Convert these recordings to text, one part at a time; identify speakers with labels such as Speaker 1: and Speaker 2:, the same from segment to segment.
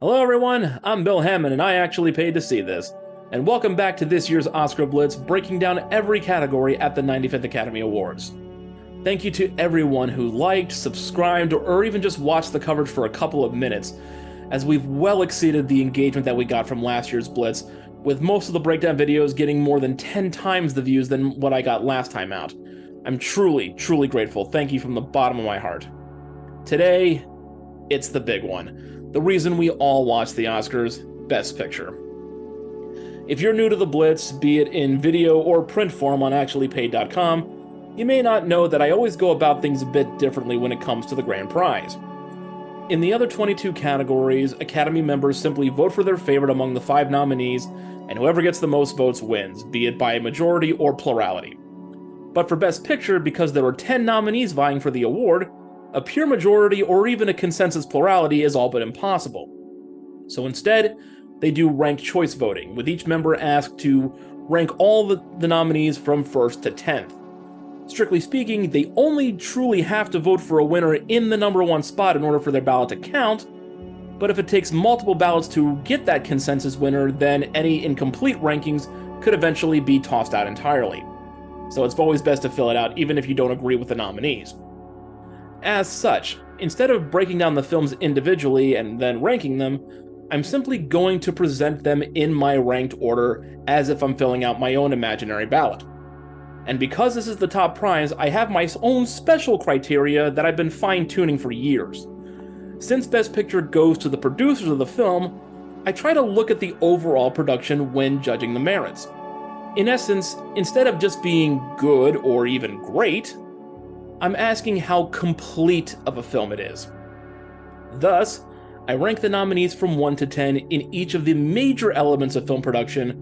Speaker 1: Hello everyone, I'm Bill Hammond and I actually paid to see this. And welcome back to this year's Oscar Blitz, breaking down every category at the 95th Academy Awards. Thank you to everyone who liked, subscribed, or even just watched the coverage for a couple of minutes, as we've well exceeded the engagement that we got from last year's Blitz, with most of the breakdown videos getting more than 10 times the views than what I got last time out. I'm truly grateful. Thank you from the bottom of my heart. Today, it's the big one. The reason we all watch the Oscars, Best Picture. If you're new to the Blitz, be it in video or print form on actuallypaid.com, you may not know that I always go about things a bit differently when it comes to the grand prize. In the other 22 categories, Academy members simply vote for their favorite among the 5 nominees, and whoever gets the most votes wins, be it by a majority or plurality. But for Best Picture, because there were 10 nominees vying for the award, a pure majority or even a consensus plurality is all but impossible. So instead, they do ranked choice voting, with each member asked to rank all the nominees from 1st to 10th. Strictly speaking, they only truly have to vote for a winner in the number 1 spot in order for their ballot to count, but if it takes multiple ballots to get that consensus winner, then any incomplete rankings could eventually be tossed out entirely. So it's always best to fill it out even if you don't agree with the nominees. As such, instead of breaking down the films individually and then ranking them, I'm simply going to present them in my ranked order as if I'm filling out my own imaginary ballot. And because this is the top prize, I have my own special criteria that I've been fine-tuning for years. Since Best Picture goes to the producers of the film, I try to look at the overall production when judging the merits. In essence, instead of just being good or even great, I'm asking how complete of a film it is. Thus, I rank the nominees from 1 to 10 in each of the major elements of film production,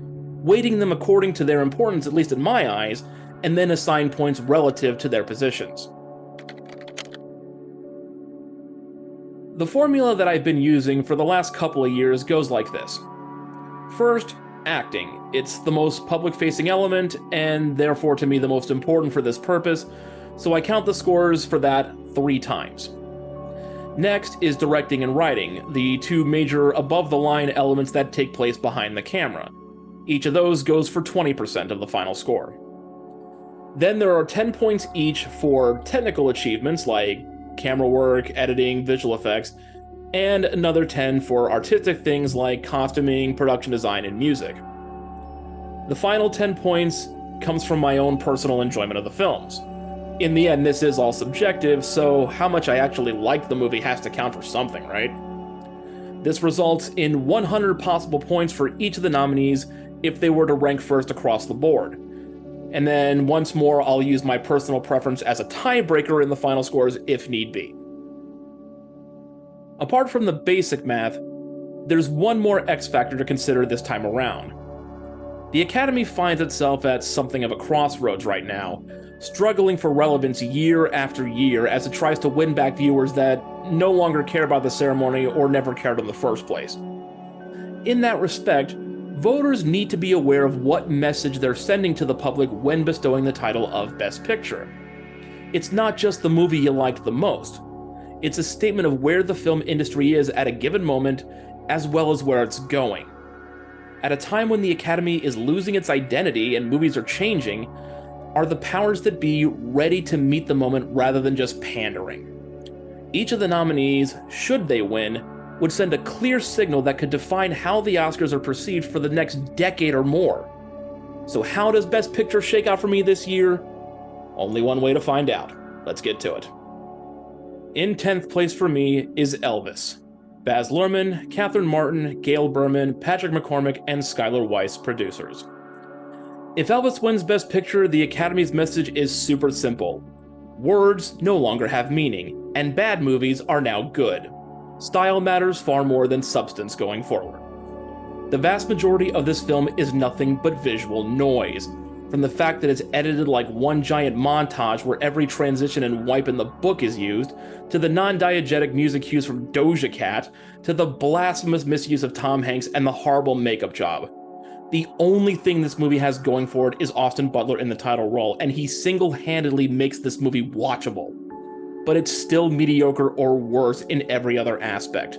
Speaker 1: weighting them according to their importance, at least in my eyes, and then assign points relative to their positions. The formula that I've been using for the last couple of years goes like this. First, acting. It's the most public-facing element, and therefore to me the most important for this purpose, so I count the scores for that 3 times. Next is directing and writing, the 2 major above-the-line elements that take place behind the camera. Each of those goes for 20% of the final score. Then there are 10 points each for technical achievements like camera work, editing, visual effects, and another 10 for artistic things like costuming, production design, and music. The final 10 points comes from my own personal enjoyment of the films. In the end, this is all subjective, so how much I actually liked the movie has to count for something, right? This results in 100 possible points for each of the nominees if they were to rank first across the board. And then once more, I'll use my personal preference as a tiebreaker in the final scores if need be. Apart from the basic math, there's one more X factor to consider this time around. The Academy finds itself at something of a crossroads right now, struggling for relevance year after year as it tries to win back viewers that no longer care about the ceremony or never cared in the first place. In that respect, voters need to be aware of what message they're sending to the public when bestowing the title of Best Picture. It's not just the movie you liked the most. It's a statement of where the film industry is at a given moment, as well as where it's going. At a time when the Academy is losing its identity and movies are changing, are the powers that be ready to meet the moment rather than just pandering? Each of the nominees, should they win, would send a clear signal that could define how the Oscars are perceived for the next decade or more. So how does Best Picture shake out for me this year? Only one way to find out. Let's get to it. In 10th place for me is Elvis. Baz Luhrmann, Catherine Martin, Gail Berman, Patrick McCormick, and Skylar Weiss, producers. If Elvis wins Best Picture, the Academy's message is super simple. Words no longer have meaning, and bad movies are now good. Style matters far more than substance going forward. The vast majority of this film is nothing but visual noise, from the fact that it's edited like one giant montage where every transition and wipe in the book is used, to the non-diegetic music cues from Doja Cat, to the blasphemous misuse of Tom Hanks and the horrible makeup job. The only thing this movie has going for it is Austin Butler in the title role, and he single-handedly makes this movie watchable. But it's still mediocre or worse in every other aspect.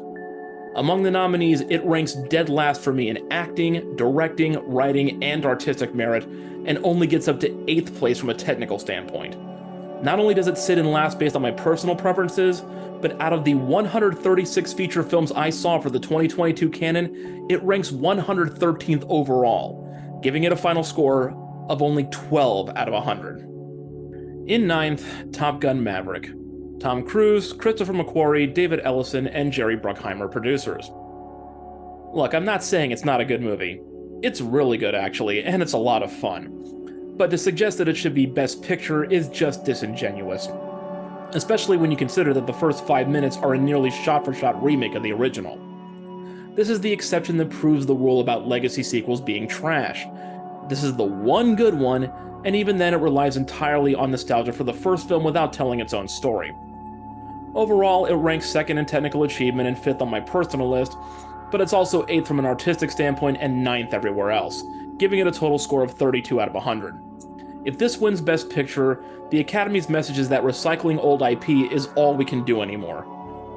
Speaker 1: Among the nominees, it ranks dead last for me in acting, directing, writing, and artistic merit, and only gets up to 8th place from a technical standpoint. Not only does it sit in last based on my personal preferences, but out of the 136 feature films I saw for the 2022 canon, it ranks 113th overall, giving it a final score of only 12 out of 100. In 9th, Top Gun: Maverick. Tom Cruise, Christopher McQuarrie, David Ellison, and Jerry Bruckheimer producers. Look, I'm not saying it's not a good movie. It's really good, actually, and it's a lot of fun. But to suggest that it should be Best Picture is just disingenuous. Especially when you consider that the first 5 minutes are a nearly shot-for-shot remake of the original. This is the exception that proves the rule about legacy sequels being trash. This is the one good one, and even then it relies entirely on nostalgia for the first film without telling its own story. Overall, it ranks 2nd in technical achievement and 5th on my personal list, but it's also 8th from an artistic standpoint and 9th everywhere else, giving it a total score of 32 out of 100. If this wins Best Picture, the Academy's message is that recycling old IP is all we can do anymore.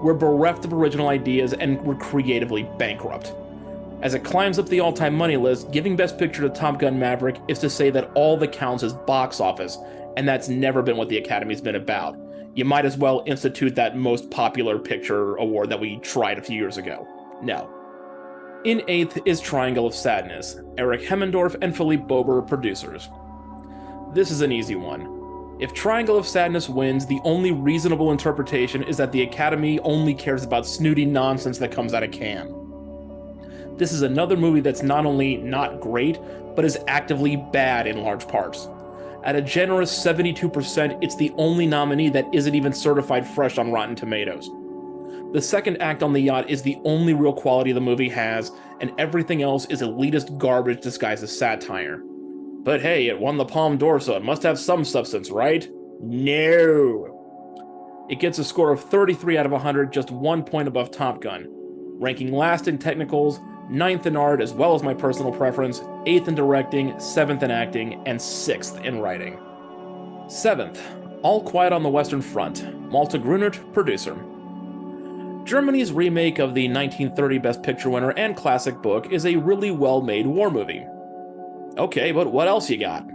Speaker 1: We're bereft of original ideas and we're creatively bankrupt. As it climbs up the all-time money list, giving Best Picture to Top Gun: Maverick is to say that all that counts is box office, and that's never been what the Academy's been about. You might as well institute that Most Popular Picture award that we tried a few years ago. No. In 8th is Triangle of Sadness, Eric Hemmendorf and Philippe Bober producers. This is an easy one. If Triangle of Sadness wins, the only reasonable interpretation is that the Academy only cares about snooty nonsense that comes out of Cannes. This is another movie that's not only not great, but is actively bad in large parts. At a generous 72%, it's the only nominee that isn't even certified fresh on Rotten Tomatoes. The second act on the yacht is the only real quality the movie has, and everything else is elitist garbage disguised as satire. But hey, it won the Palme d'Or, so it must have some substance, right? No! It gets a score of 33 out of 100, just 1 point above Top Gun, ranking last in technicals, 9th in art as well as my personal preference, 8th in directing, 7th in acting, and 6th in writing. 7th, All Quiet on the Western Front, Malte Grunert, producer. Germany's remake of the 1930 Best Picture winner and classic book is a really well-made war movie. Okay, but what else you got?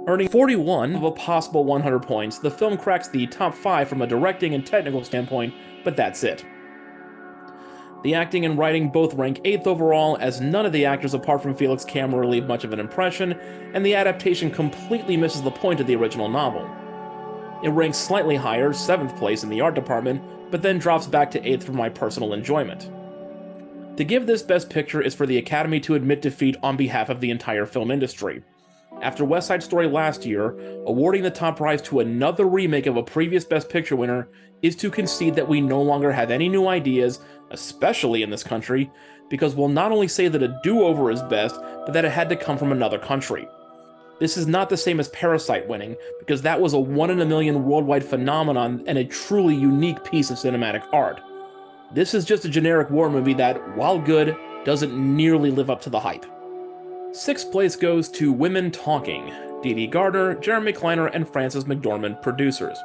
Speaker 1: Earning 41 of a possible 100 points, the film cracks the top 5 from a directing and technical standpoint, but that's it. The acting and writing both rank 8th overall, as none of the actors apart from Felix Kammerer leave much of an impression, and the adaptation completely misses the point of the original novel. It ranks slightly higher, 7th place in the art department, but then drops back to 8th for my personal enjoyment. To give this Best Picture is for the Academy to admit defeat on behalf of the entire film industry. After West Side Story last year, awarding the top prize to another remake of a previous Best Picture winner is to concede that we no longer have any new ideas, especially in this country, because we'll not only say that a do-over is best, but that it had to come from another country. This is not the same as Parasite winning, because that was a 1 in a million worldwide phenomenon and a truly unique piece of cinematic art. This is just a generic war movie that, while good, doesn't nearly live up to the hype. 6th place goes to Women Talking, Dee Gardner, Jeremy Kleiner, and Frances McDormand, producers.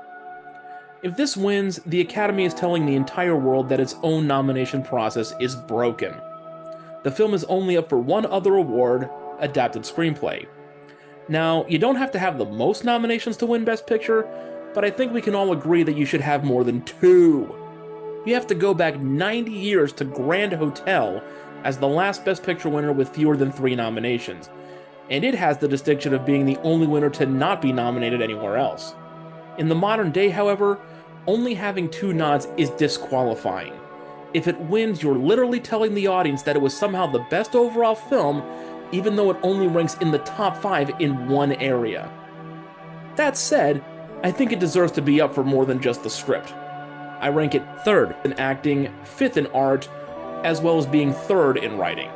Speaker 1: If this wins, the Academy is telling the entire world that its own nomination process is broken. The film is only up for one other award, Adapted Screenplay. Now, you don't have to have the most nominations to win Best Picture, but I think we can all agree that you should have more than 2. You have to go back 90 years to Grand Hotel as the last Best Picture winner with fewer than 3 nominations, and it has the distinction of being the only winner to not be nominated anywhere else. In the modern day, however, only having 2 nods is disqualifying. If it wins, you're literally telling the audience that it was somehow the best overall film, even though it only ranks in the top 5 in one area. That said, I think it deserves to be up for more than just the script. I rank it 3rd in acting, 5th in art, as well as being 3rd in writing.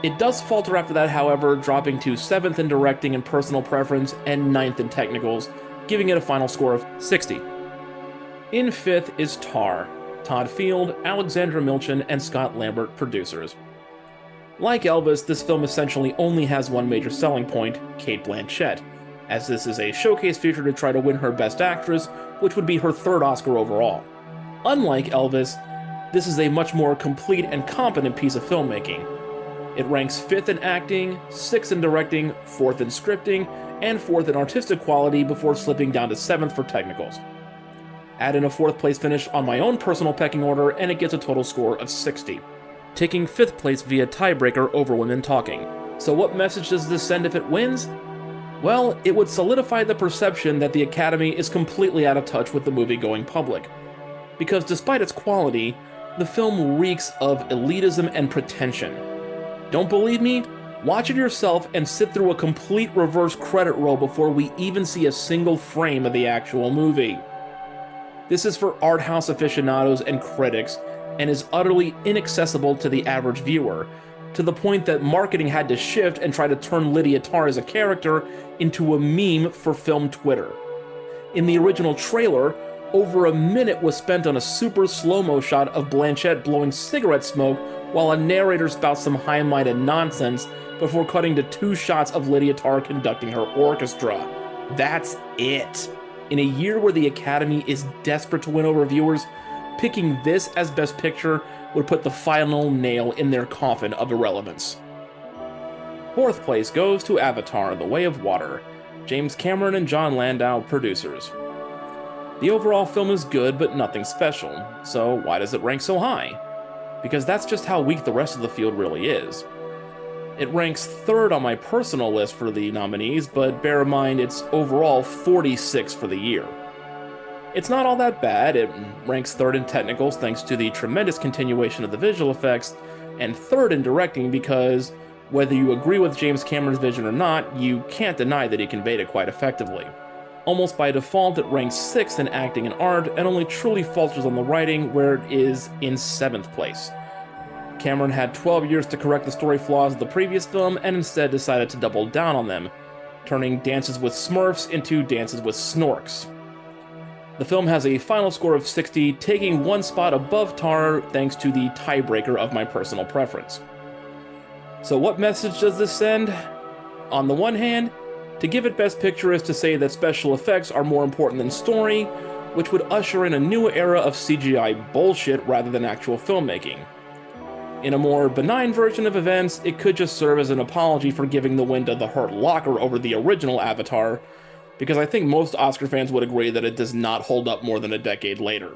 Speaker 1: It does falter after that, however, dropping to 7th in directing and personal preference, and 9th in technicals, giving it a final score of 60. In 5th is Tar, Todd Field, Alexandra Milchin, and Scott Lambert, producers. Like Elvis, this film essentially only has one major selling point, Cate Blanchett, as this is a showcase feature to try to win her Best Actress, which would be her 3rd Oscar overall. Unlike Elvis, this is a much more complete and competent piece of filmmaking. It ranks 5th in acting, 6th in directing, 4th in scripting, and 4th in artistic quality before slipping down to 7th for technicals. Add in a 4th place finish on my own personal pecking order, and it gets a total score of 60, taking 5th place via tiebreaker over Women Talking. So what message does this send if it wins? Well, it would solidify the perception that the Academy is completely out of touch with the movie-going public. Because despite its quality, the film reeks of elitism and pretension. Don't believe me? Watch it yourself and sit through a complete reverse credit roll before we even see a single frame of the actual movie. This is for art house aficionados and critics, and is utterly inaccessible to the average viewer, to the point that marketing had to shift and try to turn Lydia Tarr as a character into a meme for film Twitter. In the original trailer, over a minute was spent on a super slow-mo shot of Blanchett blowing cigarette smoke while a narrator spouts some high-minded nonsense before cutting to 2 shots of Lydia Tarr conducting her orchestra. That's it. In a year where the Academy is desperate to win over viewers, picking this as Best Picture would put the final nail in their coffin of irrelevance. 4th place goes to Avatar: The Way of Water, James Cameron and John Landau, producers. The overall film is good, but nothing special, so why does it rank so high? Because that's just how weak the rest of the field really is. It ranks 3rd on my personal list for the nominees, but bear in mind it's overall 46 for the year. It's not all that bad. It ranks 3rd in technicals thanks to the tremendous continuation of the visual effects, and 3rd in directing because, whether you agree with James Cameron's vision or not, you can't deny that he conveyed it quite effectively. Almost by default, it ranks 6th in acting and art, and only truly falters on the writing, where it is in 7th place. Cameron had 12 years to correct the story flaws of the previous film, and instead decided to double down on them, turning Dances with Smurfs into Dances with Snorks. The film has a final score of 60, taking 1 spot above Tar thanks to the tiebreaker of my personal preference. So what message does this send? On the one hand, to give it Best Picture is to say that special effects are more important than story, which would usher in a new era of CGI bullshit rather than actual filmmaking. In a more benign version of events, it could just serve as an apology for giving the win to The Hurt Locker over the original Avatar, because I think most Oscar fans would agree that it does not hold up more than a decade later.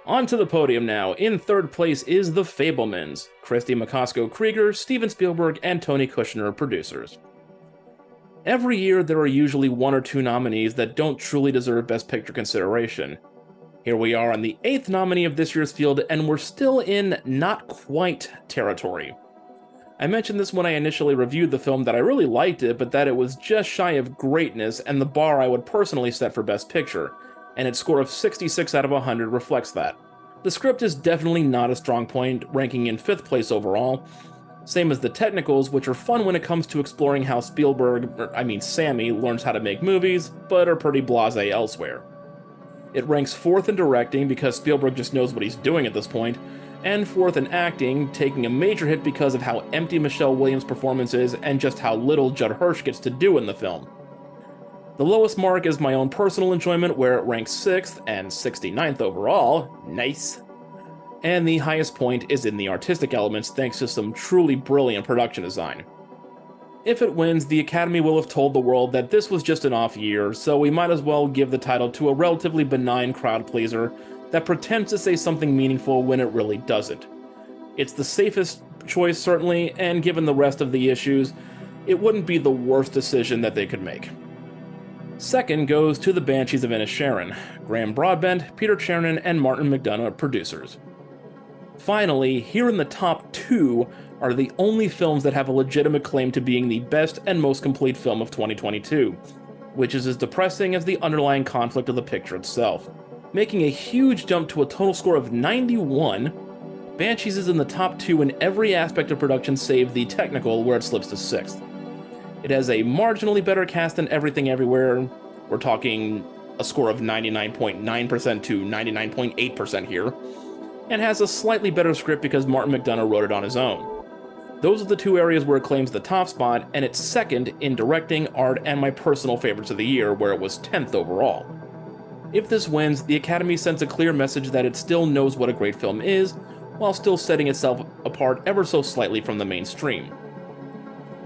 Speaker 1: On to the podium now. In 3rd place is The Fabelmans, Christy McCosco-Krieger, Steven Spielberg, and Tony Kushner, producers. Every year there are usually 1 or 2 nominees that don't truly deserve Best Picture consideration. Here we are on the 8th nominee of this year's field, and we're still in not quite territory. I mentioned this when I initially reviewed the film that I really liked it, but that it was just shy of greatness and the bar I would personally set for Best Picture, and its score of 66 out of 100 reflects that. The script is definitely not a strong point, ranking in 5th place overall, same as the technicals, which are fun when it comes to exploring how Sammy learns how to make movies, but are pretty blasé elsewhere. It ranks 4th in directing because Spielberg just knows what he's doing at this point, and 4th in acting, taking a major hit because of how empty Michelle Williams' performance is and just how little Judd Hirsch gets to do in the film. The lowest mark is my own personal enjoyment, where it ranks 6th and 69th overall, nice, and the highest point is in the artistic elements thanks to some truly brilliant production design. If it wins, the Academy will have told the world that this was just an off year, so we might as well give the title to a relatively benign crowd pleaser that pretends to say something meaningful when it really doesn't. It's the safest choice, certainly, and given the rest of the issues, it wouldn't be the worst decision that they could make. 2nd goes to the Banshees of Inisherin, Graham Broadbent, Peter Chernin, and Martin McDonagh, producers. Finally, here in the top 2 are the only films that have a legitimate claim to being the best and most complete film of 2022, which is as depressing as the underlying conflict of the picture itself. Making a huge jump to a total score of 91, Banshees is in the top 2 in every aspect of production save the technical, where it slips to 6th. It has a marginally better cast than Everything Everywhere. We're talking a score of 99.9% to 99.8% here, and has a slightly better script because Martin McDonagh wrote it on his own. Those are the 2 areas where it claims the top spot, and it's 2nd in directing, art, and my personal favorites of the year, where it was 10th overall. If this wins, the Academy sends a clear message that it still knows what a great film is, while still setting itself apart ever so slightly from the mainstream.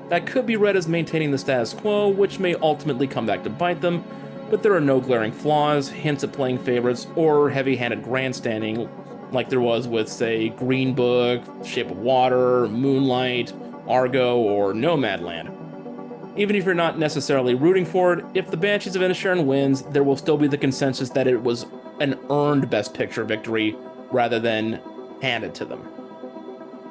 Speaker 1: That could be read as maintaining the status quo, which may ultimately come back to bite them, but there are no glaring flaws, hints at playing favorites, or heavy-handed grandstanding like there was with, say, Green Book, Shape of Water, Moonlight, Argo, or Nomadland. Even if you're not necessarily rooting for it, if the Banshees of Inisherin wins, there will still be the consensus that it was an earned Best Picture victory rather than handed to them.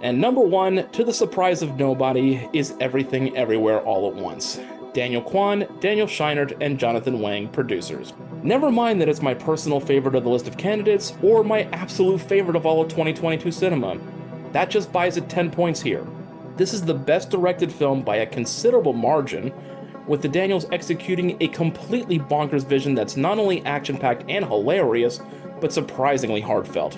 Speaker 1: And number one, to the surprise of nobody, is Everything Everywhere All at Once. Daniel Kwan, Daniel Scheinert, and Jonathan Wang, producers. Never mind that it's my personal favorite of the list of candidates, or my absolute favorite of all of 2022 cinema. That just buys it 10 points here. This is the best directed film by a considerable margin, with the Daniels executing a completely bonkers vision that's not only action-packed and hilarious, but surprisingly heartfelt.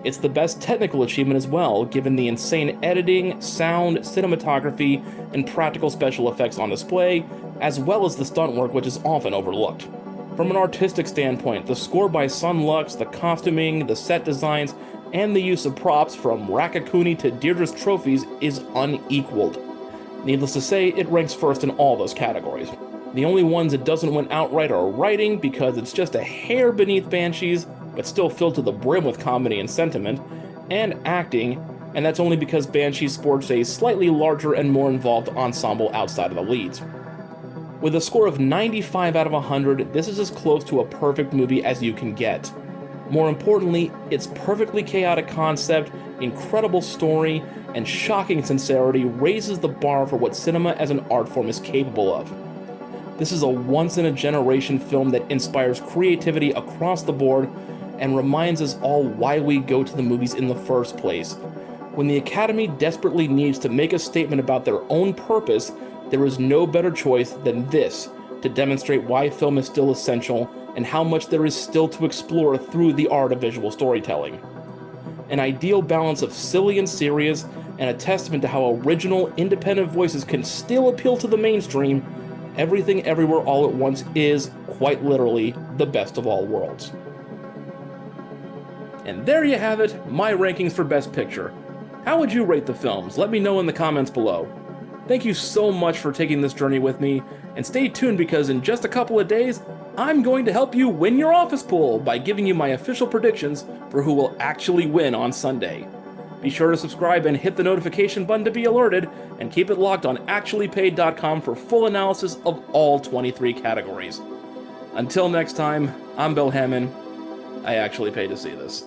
Speaker 1: It's the best technical achievement as well, given the insane editing, sound, cinematography, and practical special effects on display, as well as the stunt work, which is often overlooked. From an artistic standpoint, the score by Sun Lux, the costuming, the set designs, and the use of props from Rakakuni to Deirdre's trophies is unequaled. Needless to say, it ranks first in all those categories. The only ones it doesn't win outright are writing, because it's just a hair beneath Banshees, but still filled to the brim with comedy and sentiment, and acting, and that's only because Banshees sports a slightly larger and more involved ensemble outside of the leads. With a score of 95 out of 100, this is as close to a perfect movie as you can get. More importantly, its perfectly chaotic concept, incredible story, and shocking sincerity raises the bar for what cinema as an art form is capable of. This is a once-in-a-generation film that inspires creativity across the board and reminds us all why we go to the movies in the first place. When the Academy desperately needs to make a statement about their own purpose, there is no better choice than this to demonstrate why film is still essential and how much there is still to explore through the art of visual storytelling. An ideal balance of silly and serious, and a testament to how original, independent voices can still appeal to the mainstream, Everything Everywhere All at Once is, quite literally, the best of all worlds. And there you have it, my rankings for Best Picture. How would you rate the films? Let me know in the comments below. Thank you so much for taking this journey with me, and stay tuned because in just a couple of days, I'm going to help you win your office pool by giving you my official predictions for who will actually win on Sunday. Be sure to subscribe and hit the notification button to be alerted, and keep it locked on actuallypaid.com for full analysis of all 23 categories. Until next time, I'm Bill Hammond. I actually paid to see this.